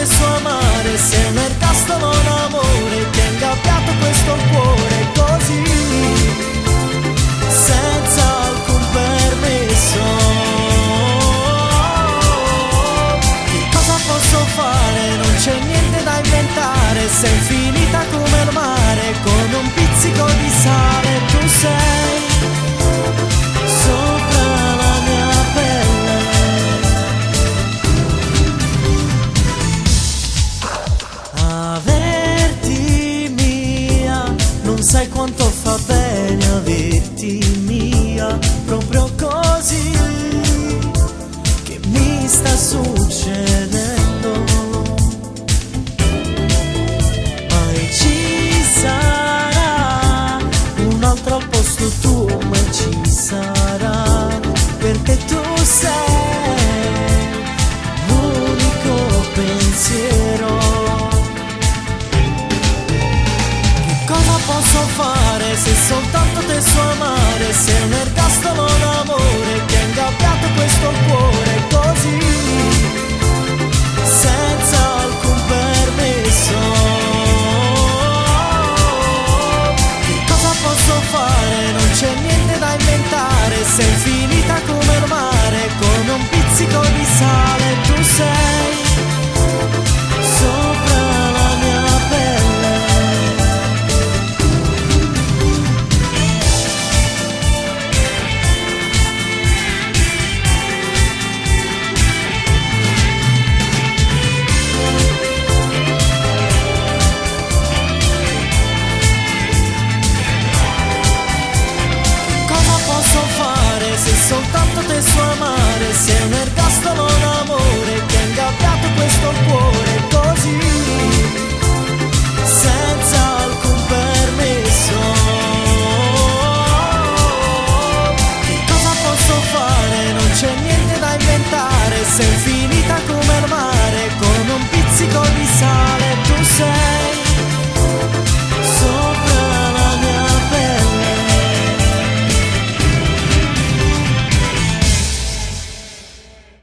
stesso amare, sei un ergastolo d'amore che ha ingabbiato questo cuore così, senza alcun permesso. Che cosa posso fare? Non c'è niente da inventare, sei infinita come il mare, con un pizzico di sale tu sei.